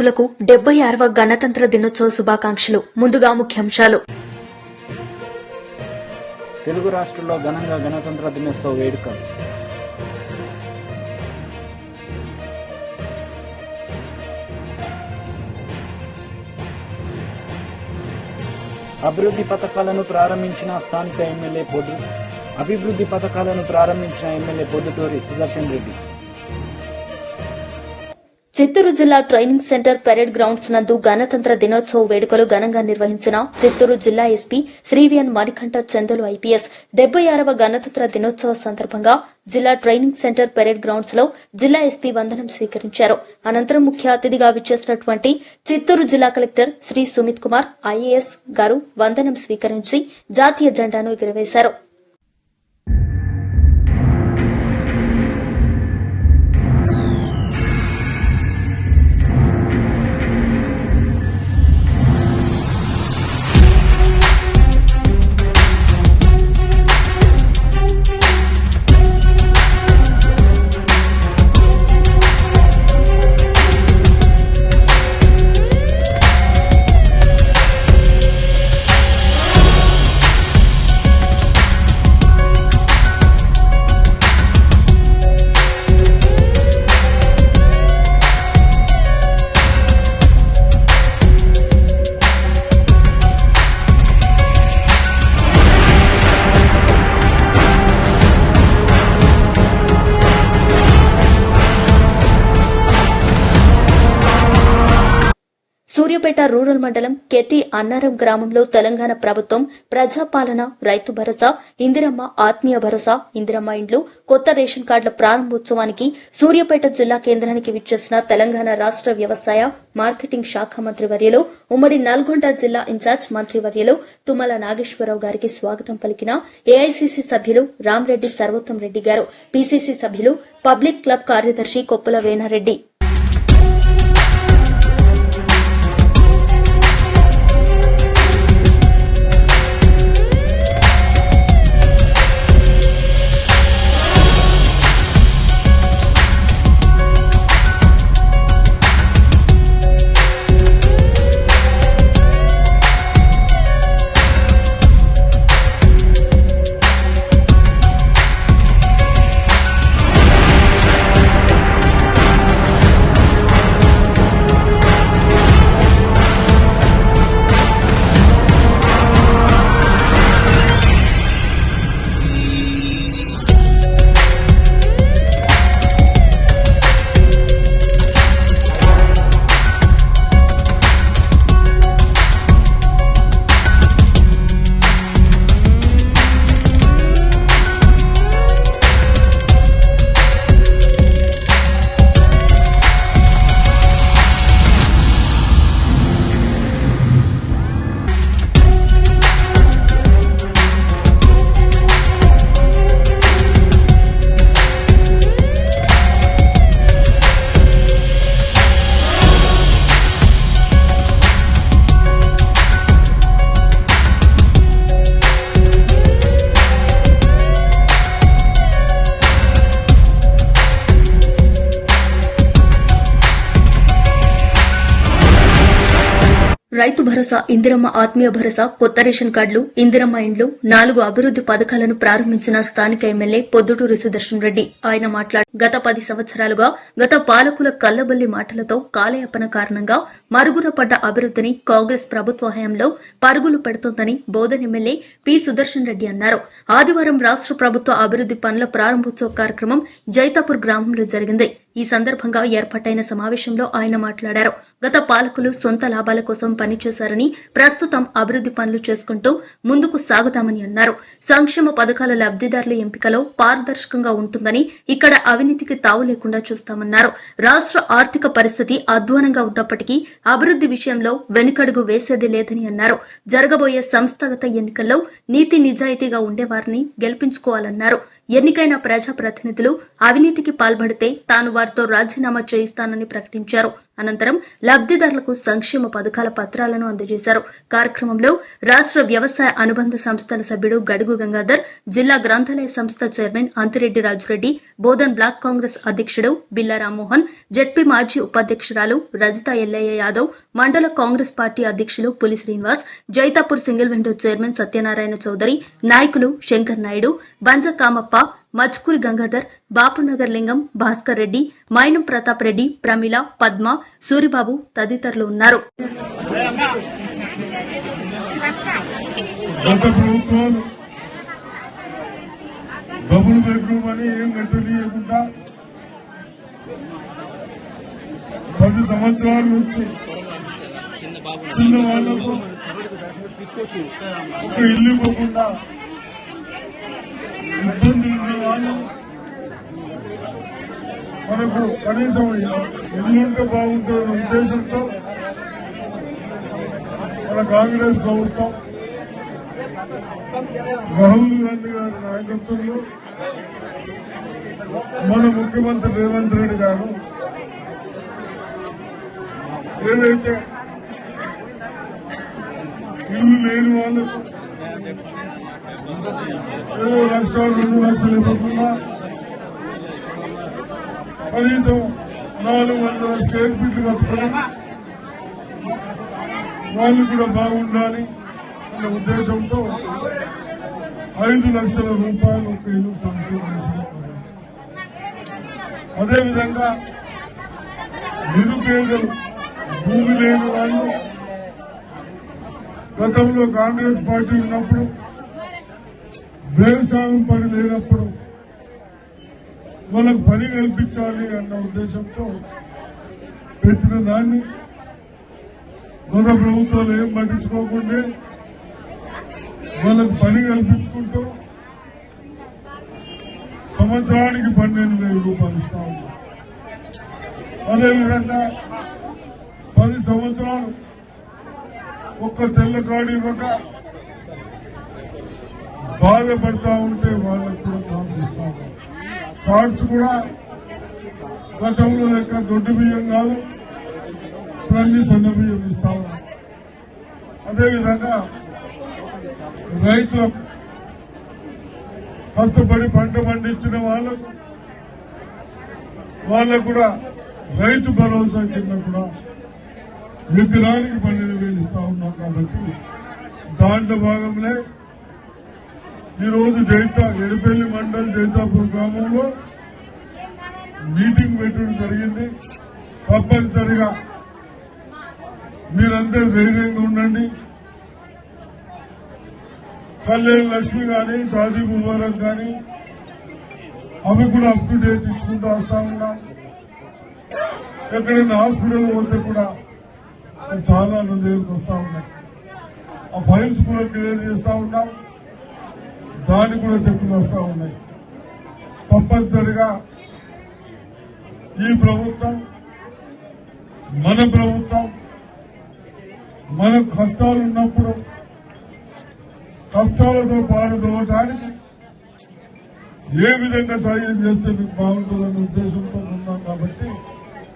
ప్రేక్షకులకు 76వ గణతంత్ర దినోత్సవ శుభాకాంక్షలు. ముందుగా ముఖ్యాంశాలు. తెలుగు రాష్ట్రాల్లో ఘనంగా గణతంత్ర దినోత్సవ వేడుకలు. అభివృద్ధి పథకాలను ప్రారంభించిన ఎమ్మెల్యే పొద్దుటూరి సుదర్శన్ రెడ్డి. చిత్తూరు జిల్లా ట్రైనింగ్ సెంటర్ పెరేడ్ గ్రౌండ్స్ నందు గణతంత్ర దినోత్సవ వేడుకలు ఘనంగా నిర్వహించిన చిత్తూరు జిల్లా ఎస్పీ శ్రీవిఎన్ మణికంఠ చందలు ఐపీఎస్ 76వ గణతంత్ర దినోత్సవ సందర్భంగా జిల్లా ట్రైనింగ్ సెంటర్ పెరేడ్ గ్రౌండ్స్ లో జిల్లా ఎస్పీ వందనం స్వీకరించారు. అనంతరం ముఖ్య అతిథిగా విచ్చేసినటువంటి చిత్తూరు జిల్లా కలెక్టర్ శ్రీ సుమిత్ కుమార్ ఐఏఎస్ గారు వందనం స్వీకరించి జాతీయ జెండాను ఎగురవేశారు. సూర్యాపేట రూరల్ మండలం కెటి అన్నారం గ్రామంలో తెలంగాణ ప్రభుత్వం ప్రజాపాలన, రైతు భరోసా, ఇందిరమ్మ ఆత్మీయ భరోసా, ఇందిరమ్మ ఇండ్లు, కొత్త రేషన్ కార్డుల ప్రారంభోత్సవానికి సూర్యాపేట జిల్లా కేంద్రానికి విచ్చేసిన తెలంగాణ రాష్ట్ర వ్యవసాయ మార్కెటింగ్ శాఖ మంత్రివర్యులు, ఉమ్మడి నల్గొండ జిల్లా ఇన్ఛార్జ్ మంత్రివర్యులు తుమ్మల నాగేశ్వరరావు గారికి స్వాగతం పలికిన ఏఐసీసీ సభ్యులు రామరెడ్డి సర్వోత్తం రెడ్డి గారు, పీసీసీ సభ్యులు, పబ్లిక్ క్లబ్ కార్యదర్శి కొప్పుల వేణారెడ్డి. రైతు భరోసా, ఇందిరమ్మ ఆత్మీయ భరోసా, కొత్త రేషన్ కార్డులు, ఇందిరమ్మ ఇండ్లు, 4 అభివృద్ది పథకాలను ప్రారంభించిన స్థానిక ఎమ్మెల్యే పొద్దుటూరి సుదర్శన్ రెడ్డి. ఆయన మాట్లాడి గత 10 సంవత్సరాలుగా గత పాలకుల కల్లబల్లి మాటలతో కాలయాపన కారణంగా మరుగున పడ్డ అభివృద్దిని కాంగ్రెస్ ప్రభుత్వ హయాంలో పరుగులు పెడుతోందని బోధన్ ఎమ్మెల్యే పి సుదర్శన్ రెడ్డి అన్నారు. ఆదివారం రాష్ట్ర ప్రభుత్వ అభివృద్ది పనుల ప్రారంభోత్సవ కార్యక్రమం జైతాపూర్ గ్రామంలో జరిగింది. ఈ సందర్భంగా ఏర్పాటైన సమావేశంలో ఆయన మాట్లాడారు. గత పాలకులు సొంత లాభాల కోసం పనిచేశారని, ప్రస్తుతం అభివృద్ది పనులు చేసుకుంటూ ముందుకు సాగుతామని అన్నారు. సంక్షేమ పథకాల లబ్దిదారుల ఎంపికలో పారదర్శకంగా ఉంటుందని, ఇక్కడ అవినీతికి తావు లేకుండా చూస్తామన్నారు. రాష్ట్ర ఆర్థిక పరిస్థితి అధ్వానంగా ఉన్నప్పటికీ అభివృద్ది విషయంలో వెనుకడుగు వేసేది లేదని అన్నారు. జరగబోయే సంస్థాగత ఎన్నికల్లో నీతి నిజాయితీగా ఉండేవారిని గెలిపించుకోవాలన్నారు. ఎన్నికైన ప్రజాప్రతినిధులు అవినీతికి పాల్పడితే తాను వారితో రాజీనామా చేయిస్తానని ప్రకటించారు. అనంతరం లబ్దిదారులకు సంక్షేమ పథకాల పత్రాలను అందజేశారు. కార్యక్రమంలో రాష్ట్ర వ్యవసాయ అనుబంధ సంస్థల సభ్యుడు గడుగు గంగాధర్, జిల్లా గ్రంథాలయ సంస్థ చైర్మన్ అంతిరెడ్డి రాజురెడ్డి, బోధన్ బ్లాక్ కాంగ్రెస్ అధ్యక్షుడు బిల్లా రామ్మోహన్, జెడ్పీ మాజీ ఉపాధ్యక్షురాలు రజిత ఎల్లయ్య యాదవ్, మండల కాంగ్రెస్ పార్టీ అధ్యక్షులు Puli Srinivas, Jaitapur single window chairman Satyanarayana Chowdary, నాయకులు శంకర్ నాయుడు, బంజ కామప్ప, మచ్కూరి గంగాధర్, బాపునగర్ లింగం, భాస్కర్ రెడ్డి, మైనం ప్రతాప్ రెడ్డి, ప్రమిళ, పద్మ, సూరిబాబు తదితరులు ఉన్నారు. గత ప్రభుత్వాలు డబుల్ బెడ్రూమ్ అని ఏం కట్టనీయకుండా 10 సంవత్సరాల నుంచి చిన్న వాళ్లకు ఒక ఇల్లు ఇవ్వకుండా ఇబ్బందులు ఉండే వాళ్ళు మనకు కనీసం ఇల్లుంటే బాగుంటుందనే ఉద్దేశంతో మన కాంగ్రెస్ ప్రభుత్వం రాహుల్ గాంధీ గారి నాయకత్వంలో మన ముఖ్యమంత్రి రేవంత్ రెడ్డి గారు ఏదైతే ఇల్లు లేని వాళ్ళకు ఏదో 1,00,000, 2 లక్షలు ఇవ్వకుండా కనీసం 400 స్క్వేర్ ఫీట్లు కట్టుకుని వాళ్ళు కూడా బాగుండాలి అనే ఉద్దేశంతో 5 లక్షల రూపాయలు ఒక ఇల్లు సంక్షేమ. అదేవిధంగా నిరుపేదలు, భూమి లేని వాళ్ళు గతంలో కాంగ్రెస్ పార్టీ ఉన్నప్పుడు వ్యవసాయం పని లేనప్పుడు వాళ్ళకు పని కల్పించాలి అన్న ఉద్దేశంతో పెట్టిన దాన్ని గత ప్రభుత్వాలు ఏం పట్టించుకోకుండా వాళ్ళకు పని కల్పించుకుంటూ సంవత్సరానికి 12,000 రూపాయలు ఇస్తా ఉన్నారు. అదేవిధంగా 10 సంవత్సరాలు ఒక్క తెల్ల కార్డు ఇవ్వక బాధపడతా ఉంటే వాళ్ళకు కూడా కార్డ్స్ ఇస్తా ఉన్నారు. కార్డ్స్ కూడా గతంలో లెక్క దొడ్డు బియ్యం కాదు, అన్ని సన్న బియ్యం ఇస్తా ఉన్నారు. అదేవిధంగా రైతులకు కష్టపడి పంట పండించిన వాళ్ళకు కూడా రైతు భరోసా కింద కూడా ఎకరానికి 12,000 ఇస్తా ఉన్నాం. కాబట్టి దాంట్లో భాగంలో ఈరోజు ఎడపల్లి మండల్ జైతాపూర్ గ్రామంలో మీటింగ్ పెట్టడం జరిగింది. తప్పనిసరిగా మీరందరూ ధైర్యంగా ఉండండి. కళ్యాణ్ లక్ష్మి కానీ, షాదీ ముబారక్ కానీ అవి కూడా అప్ టు డేట్ ఇచ్చుకుంటూ వస్తా ఉన్నాం. ఎక్కడైనా హాస్పిటల్ పోతే కూడా చాలా దగ్గరకు వస్తా ఉన్నాయి. ఆ ఫైల్స్ కూడా క్లియర్ చేస్తా ఉన్నాం. దానికి కూడా చెప్పులు వస్తా ఉన్నాయి. తప్పనిసరిగా ఈ ప్రభుత్వం మన ప్రభుత్వం మన కష్టాలు ఉన్నప్పుడు కష్టాలతో పాల్గొనడానికి ఏ విధంగా సాయం చేస్తే మీకు బాగుంటుందనే ఉద్దేశంతో ఉన్నాం. కాబట్టి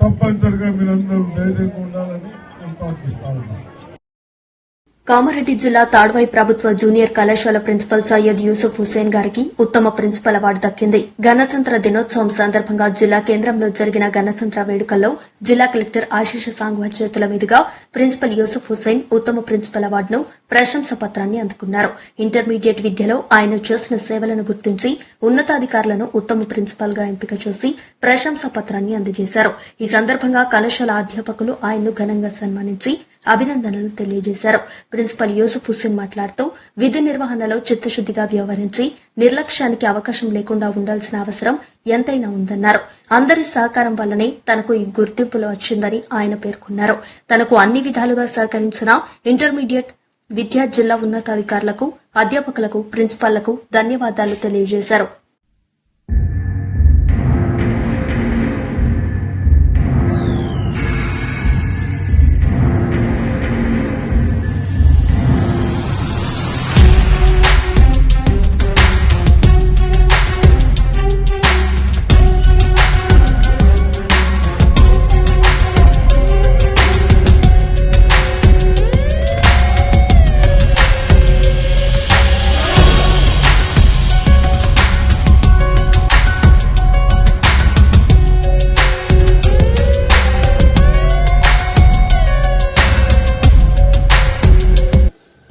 తప్పనిసరిగా మీరందరూ ధైర్యంగా ఉండాలని నేను ప్రార్థిస్తా ఉన్నాను. కామారెడ్డి జిల్లా తాడ్వాయి ప్రభుత్వ జూనియర్ కళాశాల ప్రిన్సిపల్ సయ్యద్ యూసుఫ్ హుస్సేన్ గారికి ఉత్తమ ప్రిన్సిపల్ అవార్డు దక్కింది. గణతంత్ర దినోత్సవం సందర్భంగా జిల్లా కేంద్రంలో జరిగిన గణతంత్ర వేడుకల్లో జిల్లా కలెక్టర్ ఆశీష్ సాంగ్వాన్ చేతుల మీదుగా ప్రిన్సిపల్ యూసుఫ్ హుస్సేన్ ఉత్తమ ప్రిన్సిపల్ అవార్డును ప్రశంసా పత్రాన్ని అందుకున్నారు. ఇంటర్మీడియట్ విద్యలో ఆయన చేసిన సేవలను గుర్తించి ఉన్నతాధికారులను ఉత్తమ ప్రిన్సిపల్ గా ఎంపిక చేసి ప్రశంసా పత్రాన్ని అందజేశారు. ఈ సందర్భంగా కళాశాల అధ్యాపకులు ఆయన్ను ఘనంగా సన్మానించి అభినందనలు తెలియజేశారు. ప్రిన్సిపల్ యూసుఫ్ హుస్సేన్ మాట్లాడుతూ విధి నిర్వహణలో చిత్తశుద్దిగా వ్యవహరించి నిర్లక్ష్యానికి అవకాశం లేకుండా ఉండాల్సిన అవసరం ఎంతైనా ఉందన్నారు. అందరి సహకారం వల్లనే తనకు ఈ గుర్తింపులు వచ్చిందని ఆయన పేర్కొన్నారు. తనకు అన్ని విధాలుగా సహకరించిన ఇంటర్మీడియట్ విద్యా జిల్లా ఉన్నతాధికారులకు, అధ్యాపకులకు, ప్రిన్సిపాళ్లకు ధన్యవాదాలు తెలియజేశారు.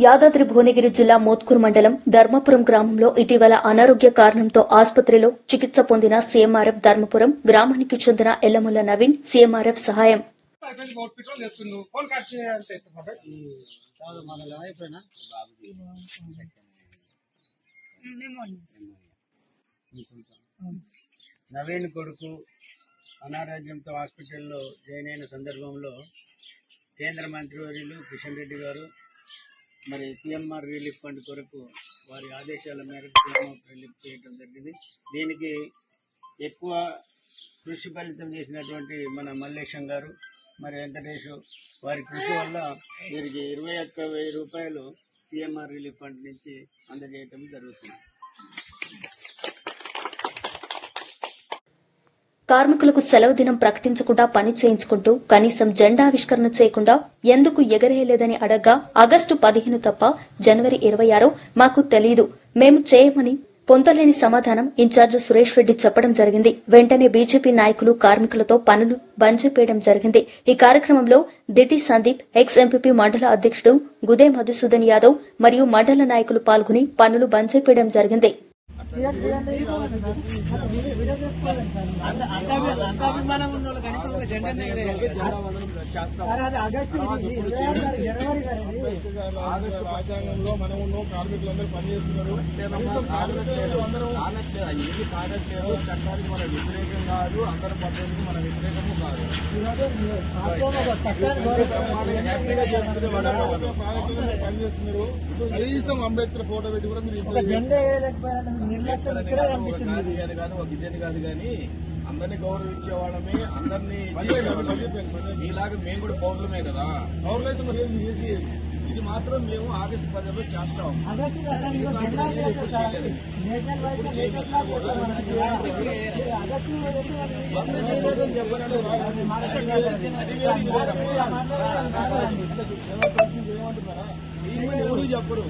యాదాద్రి భువనగిరి జిల్లా మోత్కూరు మండలం ధర్మపురం గ్రామంలో ఇటీవల అనారోగ్య కారణంతో ఆసుపత్రిలో చికిత్స పొందిన సీఎంఆర్ఎఫ్ ధర్మపురం గ్రామానికి చెందిన ఎల్లముల నవీన్ సీఎంఆర్ఎఫ్ సహాయం. నవీన్ కొడుకు అనారోగ్యంతో హాస్పిటల్లో జాయిన్ అయిన సందర్భంలో కేంద్ర మంత్రివర్యులు కిషన్ రెడ్డి గారు మరి సీఎంఆర్ రిలీఫ్ ఫండ్ కొరకు వారి ఆదేశాల మేరకు సీఎంఆర్ రిలీఫ్ చేయడం జరిగింది. దీనికి ఎక్కువ కృషి ఫలితం చేసినటువంటి మన మల్లేశం గారు మరి వెంకటేష్ వారి కృషి వల్ల వీరికి 21,000 రూపాయలు సీఎంఆర్ రిలీఫ్ ఫండ్ నుంచి అందజేయటం జరుగుతుంది. కార్మికులకు సెలవు దినం ప్రకటించకుండా పని చేయించుకుంటూ కనీసం జెండా ఆవిష్కరణ చేయకుండా ఎందుకు ఎగరేయలేదని అడగ్గా ఆగస్టు 15 తప్ప జనవరి 26 మాకు తెలీదు, మేము చేయమని పొందలేని సమాధానం ఇన్ఛార్జ్ సురేష్ రెడ్డి చెప్పడం జరిగింది. వెంటనే బీజేపీ నాయకులు కార్మికులతో పనులు బంద్ చేయడం జరిగింది. ఈ కార్యక్రమంలో దిటి సందీప్, ఎక్స్ ఎంపీపీ మండల అధ్యక్షుడు గుదే మధుసూదన్ యాదవ్ మరియు మండల నాయకులు పాల్గొని పనులు బంద్ చేయడం జరిగింది. ఆగస్టు రాజ్యాంగంలో మనం ఉన్నాం, కార్మికులందరూ పనిచేస్తున్నారు. ఏది కాదట్లేదు, చట్టానికి మన వ్యతిరేకం కాదు, అందరి పద్ధతికి మన వ్యతిరేకము కాదు. పనిచేస్తున్నారు. కనీసం అంబేద్కర్ ఫోటో పెట్టి కూడా మీరు అది కాదు, ఒక ఇదేది కాదు. కానీ అందరినీ గౌరవించే వాళ్ళమే, అందరినీ ఇలాగా మేము కూడా పౌరులమే కదా. పౌరులైతే మరి ఇది మాత్రం మేము ఆగస్టు 10 చేస్తాం. ఎవరు చెప్పరు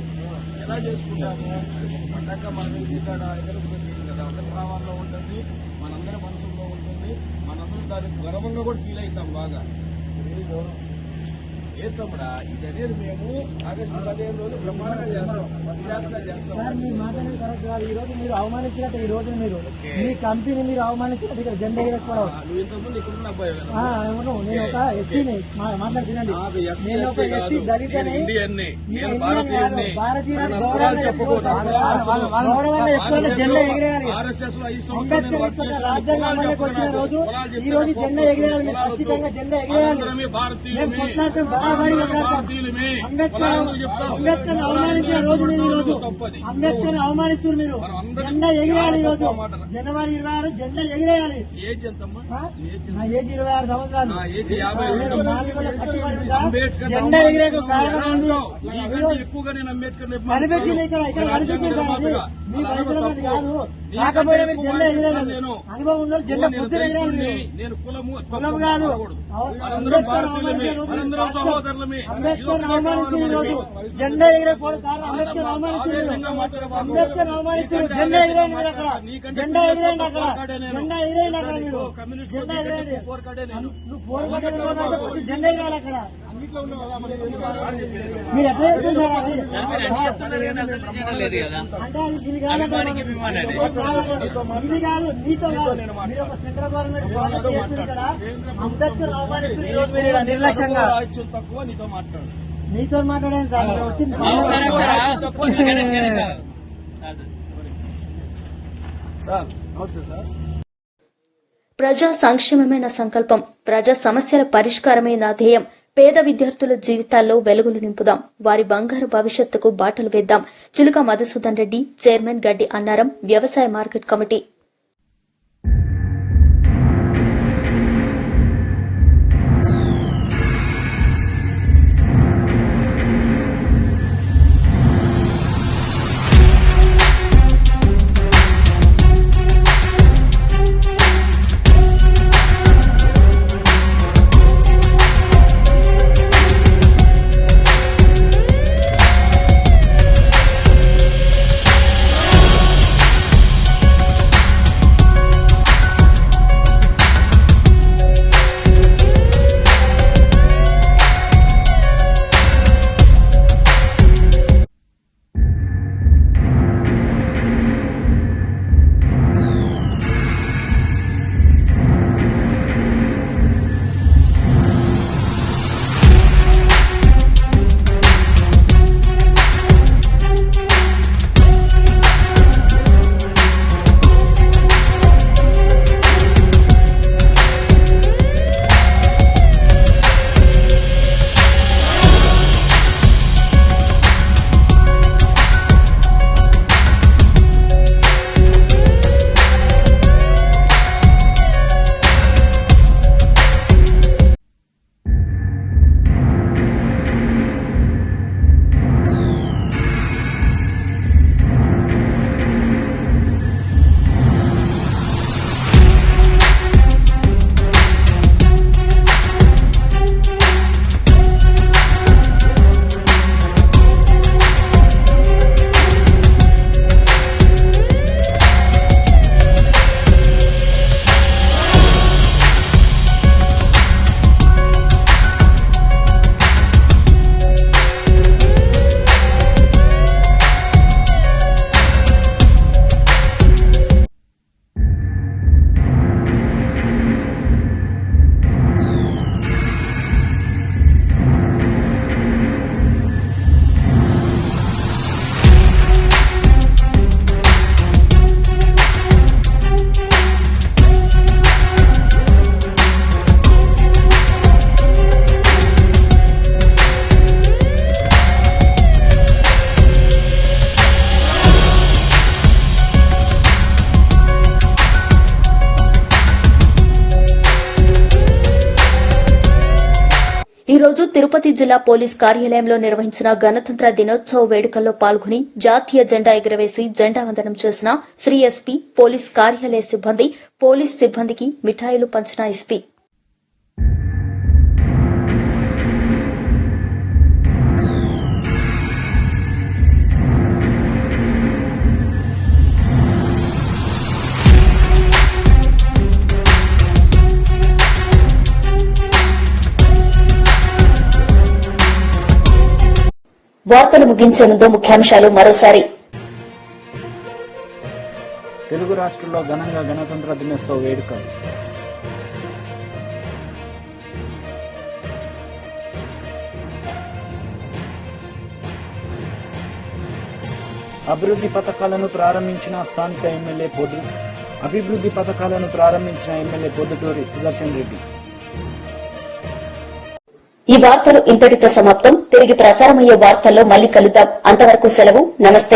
ఎలా చేసుకుంటాము. పండగ మనం ఎదురుకుంటుంది కదా, అందరి భావాల్లో ఉంటుంది, మనందరి మనసులో ఉంటుంది. మనందరం దానికి గర్వంగా కూడా ఫీల్ అవుతాం బాగా. ఏ తమ్ముడా, ఇది అనేది మేము ఆగస్టు 15 రోజు బ్రహ్మాండంగా చేస్తాం, ఫస్ట్ క్లాస్ గా చేస్తాం. మీ మాటనే కరెక్ట్ కాదు. ఈ రోజు మీరు అవమానించినట్టు, ఈ రోజు మీరు మీ కంపెనీ మీరు అవమానించినట్టు ఇక్కడ జెండా ఎగరేసుకోవడం. నువ్వు ఇంతకుముందు ఇక్కడ ఉన్న అబ్బాయి కదా. అవును, నేను ఒక ఎస్సీని మాట్లాడుతున్నాను. నేను ఒక ఎస్సీ దళితని, భారతీయ గౌరవాన్ని ఎక్కువ జెండా ఎగిరేయాలి. అంబేద్కర్ రాజ్యాంగం అమలుకి వచ్చిన రోజు ఈ రోజు జెండా ఎగిరేయాలి. మీరు ఖచ్చితంగా జెండా ఎగిరేయాలి. మేము కొట్లాడటం అంబేద్కర్ అవమానించిన రోజు నేను ఈ రోజు అంబేద్కర్ అవమానిస్తున్నారు. మీరు జెండా ఎగిరేయాలి. ఈ రోజు జనవరి 26 జెండా ఎగిరేయాలి. నా ఏజ్ 26 సంవత్సరాలు. జెండా ఎగిరే కారణం కనిపించింది. ఇక్కడ కనిపించింది. మీ పరిశ్రమ కాదు, కాకపోతే మీరు జెండా ఎగిరేయాలి. అనుభవం ఉన్న జెండా బుద్ధి ఎగిరేయాలి. కులం కాదు, అంబేద్కర్ అవమానించిన రోజు జెండా ఎగిరేపోవడం కారణం అంబేద్కర్ అవమానించారు. జెండా ఎగిరేయండి. మీరు అక్కడ జెండా ఎగిరేయండి. అక్కడ జెండా ఎగిరేయండి. అక్కడ మీరు జెండా ఎగిరేయండి. నువ్వు పోరాటం జెండా ఎగిరాలి. అక్కడ మీరు ఎట్లా చేస్తున్నారు? అంటే ఇది కాదు, ఇది కాదు, నీతో కాదు. మీరు ఒక సెంట్రల్ గవర్నమెంట్ ఇక్కడ అంబేద్కర్ అవమానిస్తున్నారు. మీరు నిర్లక్ష్యంగా తక్కువ నీతో మాట్లాడు. నీతో మాట్లాడాను సార్. వచ్చింది సార్. నమస్తే సార్. ప్రజా సంక్షేమమే నా సంకల్పం, ప్రజా సమస్యల పరిష్కారమే నా ధ్యేయం. పేద విద్యార్థుల జీవితాల్లో వెలుగులు నింపుదాం, వారి బంగారు భవిష్యత్తుకు బాటలు వేద్దాం. చిలుక మధుసూదన్ రెడ్డి, చైర్మన్ గడ్డి అన్నారం, వ్యవసాయ మార్కెట్ కమిటీ. రోజు తిరుపతి జిల్లా పోలీస్ కార్యాలయంలో నిర్వహించిన గణతంత్ర దినోత్సవ వేడుకల్లో పాల్గొని జాతీయ జెండా ఎగురవేసి జెండా వందనం చేసిన శ్రీ ఎస్పీ పోలీస్ కార్యాలయ సిబ్బంది పోలీస్ సిబ్బందికి మిఠాయిలు పంచిన ఎస్పీ. వార్తలు ముగించే ముందు ముఖ్యాంశాలు మరోసారి. తెలుగు రాష్ట్రాల్లో ఘనంగా గణతంత్ర దినోత్సవ వేడుకలు. అభివృద్ధి పథకాలను ప్రారంభించిన ఎమ్మెల్యే పొద్దుటూరి సుదర్శన్ రెడ్డి. ఈ వార్తలు ఇంతటితో సమాప్తం. తిరిగి ప్రసారమయ్యే వార్తల్లో మళ్లీ కలుద్దాం. అంతవరకు సెలవు. నమస్తే.